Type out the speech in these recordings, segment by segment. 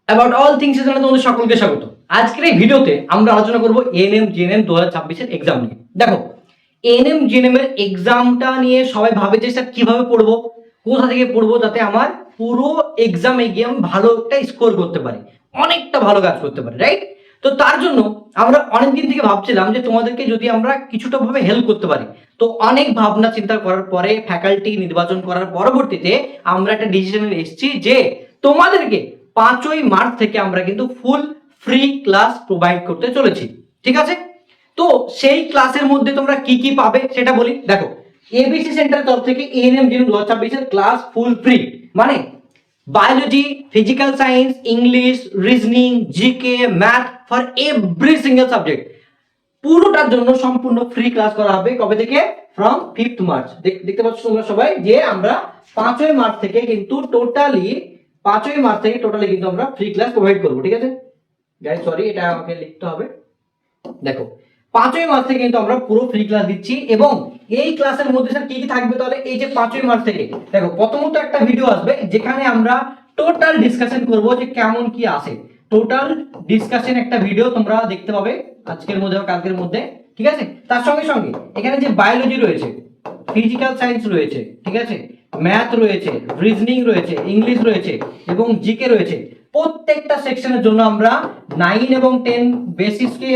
About all things চ্যানেলে তোমাদের সকলকে স্বাগত। আজকের এই ভিডিওতে আমরা আলোচনা করব এএনএম জিএনএম 2026 এর এক্সাম নিয়ে। দেখো, এএনএম জিএনএম এর এক্সামটা নিয়ে সবাই ভাবে যে স্যার কিভাবে পড়বো, কোথা থেকে পড়বো যাতে আমার পুরো এক্সামে গিয়ে আমি ভালো একটা স্কোর করতে পারি, অনেকটা ভালো কাজ করতে পারি, রাইট? তো তার জন্য আমরা অনেকদিন থেকে ভাবছিলাম যে তোমাদেরকে যদি আমরা কিছুটা ভাবে হেল্প করতে পারি। তো অনেক ভাবনা চিন্তা করার পরে, ফ্যাকাল্টি নির্বাচন করার পরবর্তীতে আমরা একটা ডিসিশনে এসেছি যে তোমাদেরকে 5ই মার্চ থেকে আমরা কিন্তু ফুল ফ্রি ক্লাস প্রোভাইড করতে চলেছি। ঠিক আছে? তো সেই ক্লাসের মধ্যে তোমরা কি কি পাবে সেটা বলি। দেখো, এবিসি সেন্টারের তরফ থেকে এএনএম জিএনএম 2026 এর ক্লাস ফুল ফ্রি, মানে biology, physical science, English, reasoning, GK, math for every single subject পুরোটার জন্য সম্পূর্ণ ফ্রি ক্লাস করা হবে। কবে থেকে? From 5th March. দেখতে পাচ্ছ তোমরা সবাই যে আমরা 5ই মার্চ থেকে কিন্তু টোটালি কিন্তু আমরা ফ্রি ক্লাস প্রোভাইড করবো। ঠিক আছে গাইস, সরি, এটা আমাকে লিখতে হবে। দেখো, 5ই মার্চ থেকে কিন্তু আমরা পুরো ফ্রি ক্লাস দিচ্ছি। এবং এই ক্লাসের মধ্যে স্যার কি কি থাকবে তাহলে? এই যে 5ই মার্চ থেকে দেখো, প্রথমত একটা ভিডিও আসবে যেখানে আমরা টোটাল ডিসকাশন করব যে কেমন কি আসে। টোটাল ডিসকাশন একটা ভিডিও তোমরা দেখতে পাবে আজকের মধ্যে বা কালকের মধ্যে। ঠিক আছে? তার সঙ্গে সঙ্গে এখানে যে বায়োলজি রয়েছে, ফিজিক্যাল সায়েন্স রয়েছে, ঠিক আছে, ম্যাথ রয়েছে, রিজনিং রয়েছে, ইংলিশ রয়েছে এবং জিকে রয়েছে, প্রত্যেকটা সেকশনের জন্য আমরা 9 এবং 10 বেসিসকে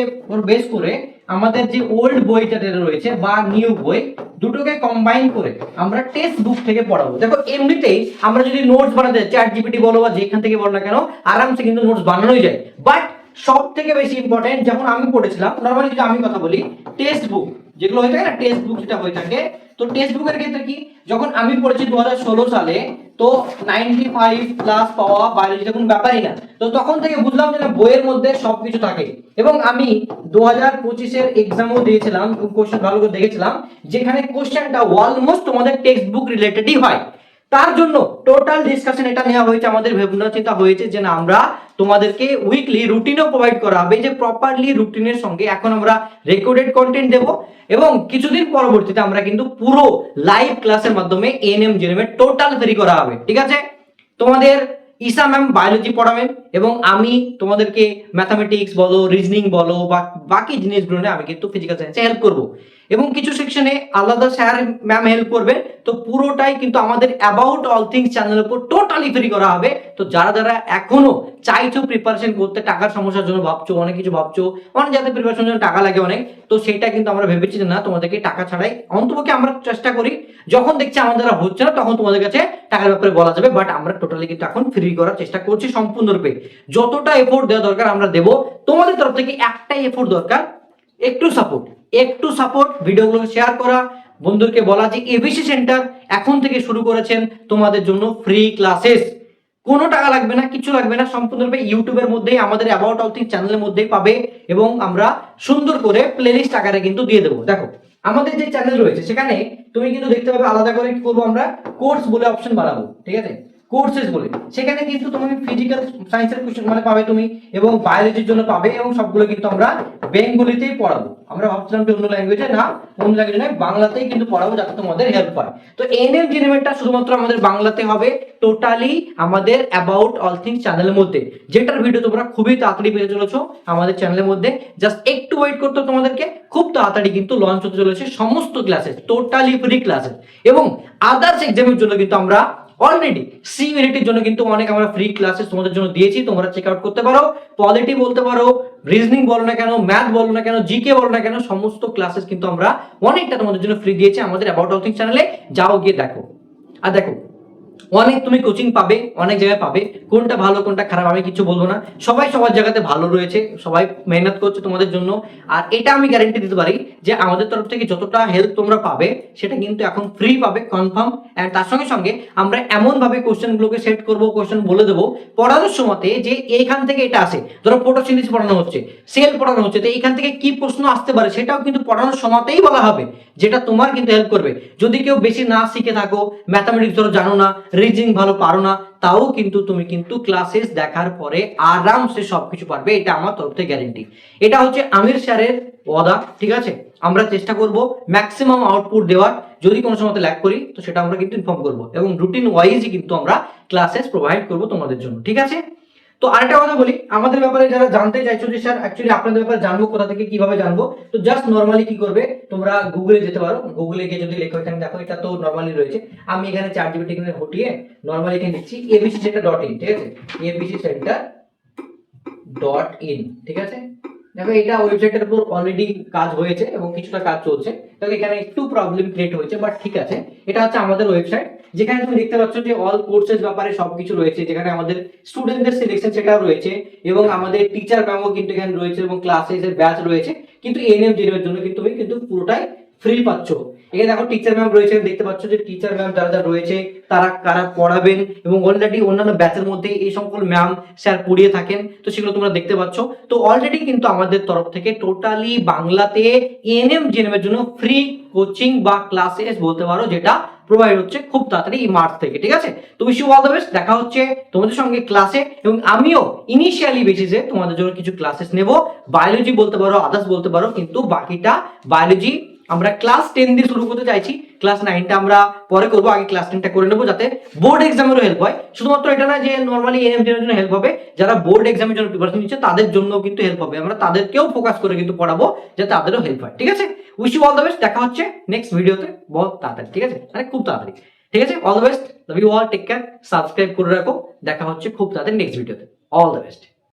বেস করে আমাদের যে ওল্ড বইটা রয়েছে বা নিউ বই দুটোকে কম্বাইন করে আমরা টেক্সট বুক থেকে পড়াবো। দেখো, এমনিতেই আমরা যদি নোটস বানাতে চ্যাট জিপিটি বলো বা যেখান থেকে বলো না কেন, আরামসে কিন্তু নোটস বানানোই যায়। বাট সব থেকে বেশি ইম্পর্টেন্ট, যখন আমি পড়েছিলাম, নর্মালি যদি আমি কথা বলি, টেক্সট বুক যেগুলো হয়ে থাকে না, টেক্সট বুক যেটা হয়ে থাকে, তো টেক্সট বুকের ক্ষেত্রে কি, যখন আমি পড়েছি 2016 সালে, তো 95 প্লাস পাওয়া বায়োলজিতে কোনো ব্যাপারই না। তো তখন থেকে বুঝলাম যে না, বইয়ের মধ্যে সবকিছু থাকে। এবং আমি 2025 এর এক্সামও দিয়েছিলাম, কোশ্চেন ভালো করে দেখেছিলাম, যেখানে কোশ্চেনটা অলমোস্ট তোমাদের টেক্সট বুক রিলেটেডই হয়। তার জন্য টোটাল ডিসকাশন এটা নেওয়া হয়েছে, আমাদের ভাবনা চিন্তা হয়েছে যে না, আমরা তোমাদেরকে উইকলি রুটিনও প্রোভাইড করা হবে, যে প্রপারলি রুটিনের সঙ্গে এখন আমরা রেকর্ডেড কন্টেন্ট দেব। এবং কিছুদিন পরবর্তীতে আমরা কিন্তু পুরো লাইভ ক্লাসের মাধ্যমে এএনএম জিএনএম এর টোটাল ফ্রি করা হবে। ঠিক আছে? তোমাদের ঈশা ম্যাম বায়োলজি পড়াবেন এবং আমি তোমাদেরকে ম্যাথামেটিক্স বলো, রিজনিং বলো বা বাকি জিনিসগুলো নিয়ে আমি কিন্তু ফিজিক্যাল সায়েন্সে হেল্প করব। এবং কিছু সেকশনে আলাদা স্যার ম্যাম হেল্প করবে। তো পুরোটাই কিন্তু আমাদের অ্যাবাউট অল থিংস চ্যানেলের উপর টোটালি ফ্রি করা হবে। তো যারা যারা এখনো চাইছো প্রিপারেশন করতে, টাকার সমস্যার জন্য ভাবছো, অনেক কিছু ভাবছো, অনেক যাদের প্রিপারেশনের জন্য টাকা লাগে অনেক, তো সেটা কিন্তু আমরা ভেবেছি যে না, তোমাদেরকে টাকা ছাড়াই অন্তপক্ষে আমরা চেষ্টা করি, যখন দেখছি আমাদের হচ্ছে না তখন তোমাদের কাছে টাকার ব্যাপারে বলা যাবে। বাট আমরা টোটালি কিন্তু এখন ফ্রি করার চেষ্টা করছি সম্পূর্ণরূপে। যতটা এফোর্ট দেওয়া দরকার আমরা দেবো। তোমাদের তরফ থেকে একটাই এফোর্ট দরকার, একটু সাপোর্ট, ভিডিওগুলোকে শেয়ার করা, বন্ধুদেরকে বলা যে এবিসি সেন্টার এখন থেকে শুরু করেছেন তোমাদের জন্য ফ্রি ক্লাসেস। কোনো টাকা লাগবে না, কিছু লাগবে না, সম্পূর্ণরূপে ইউটিউবের মধ্যেই আমাদের অ্যাবাউট অল থিংস চ্যানেলের মধ্যেই পাবে। এবং আমরা সুন্দর করে প্লেলিস্ট আকারে কিন্তু দিয়ে দেবো। দেখো, আমাদের যে চ্যানেল রয়েছে সেখানে তুমি কিন্তু দেখতে পাবে আলাদা করে কি করবো, আমরা কোর্স বলে অপশন বানাবো। ঠিক আছে? কোর্সেস বলে, সেখানে কিন্তু তুমি ফিজিক্যাল সায়েন্সের কোশ্চেন মানে পাবে তুমি, এবং বায়োলজির জন্য পাবে, এবং সবগুলো কিন্তু আমরা বেঙ্গলিতেই পড়াবো। আমরা ভাবছিলাম যে অন্য ল্যাঙ্গুয়েজে না, অন্য ল্যাঙ্গুয়েজে নয়, বাংলাতেই কিন্তু পড়াবো যাতে তোমাদের হেল্প হয়। তো এএনএম জিএনএমটা শুধুমাত্র আমাদের বাংলাতে হবে, টোটালি আমাদের অ্যাবাউট অল থিংস চ্যানেলের মধ্যে, যেটার ভিডিও তোমরা খুবই তাড়াতাড়ি পেয়ে চলেছো আমাদের চ্যানেলের মধ্যে। জাস্ট একটু ওয়েট করতে তোমাদেরকে, খুব তাড়াতাড়ি কিন্তু লঞ্চ হতে চলেছে সমস্ত ক্লাসেস, টোটালি ফ্রি ক্লাসেস। এবং আদার্স এক্সামের জন্য কিন্তু আমরা অলরেডি সি ইউনিটের জন্য কিন্তু অনেক আমরা ফ্রি ক্লাসেস তোমাদের জন্য দিয়েছি, তোমরা চেক আউট করতে পারো। পলিটি বলতে পারো, রিজনিং বলো না কেন, ম্যাথ বলো না কেন, জিকে বলো না কেন, সমস্ত ক্লাসেস কিন্তু আমরা অনেকটা তোমাদের জন্য ফ্রি দিয়েছি আমাদের অ্যাবাউট অল থিংস চ্যানেলে। যাও গিয়ে দেখো। আর দেখো, অনেক তুমি কোচিং পাবে, অনেক জায়গায় পাবে, কোনটা ভালো কোনটা খারাপ আমি কিছু বলবো না, সবাই সবার জায়গাতে ভালো রয়েছে, সবাই মেহনত করছে তোমাদের জন্য। আর এটা আমি গ্যারান্টি দিতে পারি যে আমাদের তরফ থেকে যতটা হেল্প তোমরা পাবে সেটা কিন্তু এখন ফ্রি পাবে, কনফার্ম। এন্ড তার সঙ্গে সঙ্গে আমরা এমন ভাবে কোশ্চেনগুলোকে সেট করবো, কোশ্চেন বলে দেবো পড়ানোর সময়তে, যে এইখান থেকে এটা আসে, ধরো ফটোসিনথেসিস পড়ানো হচ্ছে, সেল পড়ানো হচ্ছে, তো এইখান থেকে কি প্রশ্ন আসতে পারে সেটাও কিন্তু পড়ানোর সময়তেই বলা হবে, যেটা তোমার কিন্তু হেল্প করবে। যদি কেউ বেশি না শিখে থাকো, ম্যাথামেটিক্স ধরো জানো না, রিজনিং ভালো পারো না, তাও কিন্তু তুমি কিন্তু ক্লাসেস দেখার পরে আরামসে সবকিছু পারবে, এটা আমার তরফ থেকে গ্যারেন্টি। এটা হচ্ছে আমির স্যারের ওয়াদা। ঠিক আছে? আমরা চেষ্টা করব ম্যাক্সিমাম আউটপুট দেওয়ার, যদি কোনো সময় ল্যাগ করি তো সেটা আমরা কিন্তু ইনফর্ম করব, এবং রুটিন ওয়াইজই কিন্তু আমরা ক্লাসেস প্রোভাইড করব তোমাদের জন্য। ঠিক আছে? তো আরেকটা কথা বলি, আমাদের ব্যাপারে যারা জানতে চাইছো যে স্যার অ্যাকচুয়ালি আপনাদের ব্যাপারে জানবো কোথা থেকে, কিভাবে জানবো, তো জাস্ট নর্মালি কি করবে, তোমরা গুগলে যেতে পারো। গুগলে গিয়ে যদি লেখো, এখানে দেখো এটা তো নর্মালি রয়েছে, আমি এখানে চ্যাট জিপিটি এখানে হটিয়ে নর্মালি এখানে লিখছি এবিসি সেন্টার ডট ইন, ঠিক আছে, এবিসি সেন্টার ডট ইন, ঠিক আছে। দেখো এটা ওয়েবসাইটের উপর অলরেডি কাজ হয়েছে এবং কিছুটা কাজ চলছে, তো এখানে একটু প্রবলেম ক্রিয়েট হয়েছে, বাট ঠিক আছে। এটা হচ্ছে আমাদের ওয়েবসাইট, যেখানে তুমি দেখতে পাচ্ছ যে অল কোর্সেস ব্যাপারে সবকিছু রয়েছে, যেখানে আমাদের স্টুডেন্টদের সিলেকশন সেটাও রয়েছে এবং আমাদের টিচার ম্যামও কিন্তু এখানে রয়েছে এবং ক্লাসেস এর ব্যাচ রয়েছে। কিন্তু এএনএম জেনের জন্য কিন্তু তুমি কিন্তু পুরোটাই ফ্রি পাচ্ছ। এখানে দেখো টিচার ম্যাম রয়েছে, দেখতে পাচ্ছ যে টিচার ম্যাম যারা যারা রয়েছে তারা কারা পড়াবেন এবং অলরেডি অন্যান্য ব্যাচের মধ্যে এই সকল ম্যাম স্যার পড়িয়ে থাকেন, তো সেগুলো তোমরা দেখতে পাচ্ছ। তো অলরেডি কিন্তু আমাদের তরফ থেকে টোটালি বাংলাতে এএনএম জেএনএম এর জন্য ফ্রি কোচিং বা ক্লাসেস বলতে পারো, যেটা প্রোভাইড হচ্ছে খুব তাড়াতাড়ি এই মার্চ থেকে, ঠিক আছে। তো wish you all the best, দেখা হচ্ছে তোমাদের সঙ্গে ক্লাসে, এবং আমিও ইনিশিয়ালি বেসিসে তোমাদের জন্য কিছু ক্লাসেস নেব, বায়োলজি বলতে পারো, আদার্স বলতে পারো, কিন্তু বাকিটা বায়োলজি আমরা ক্লাস 10 দিয়ে শুরু করতে চাইছি, ক্লাস 9টা আমরা পরে করবো, আগে ক্লাস 10টা করে নেবো যাতে বোর্ড এক্সামেরও হেল্প হয়। শুধুমাত্র এটা না যে নর্মালি এএনএম এর জন্য হেল্প হবে, যারা বোর্ড এক্সামের জন্য প্রিপারেশন নিচ্ছে তাদের জন্য কিন্তু হেল্প হবে, আমরা তাদেরকেও ফোকাস করে কিন্তু পড়াবো যাতে তাদেরও হেল্প হয়, ঠিক আছে। Wish you all the best, দেখা হচ্ছে নেক্সট ভিডিওতে বহুত তাড়াতাড়ি, ঠিক আছে, মানে খুব তাড়াতাড়ি, ঠিক আছে। All the best, love you all, take care, subscribe করে রাখো, দেখা হচ্ছে খুব তাড়াতাড়ি নেক্সট ভিডিওতে। All the best.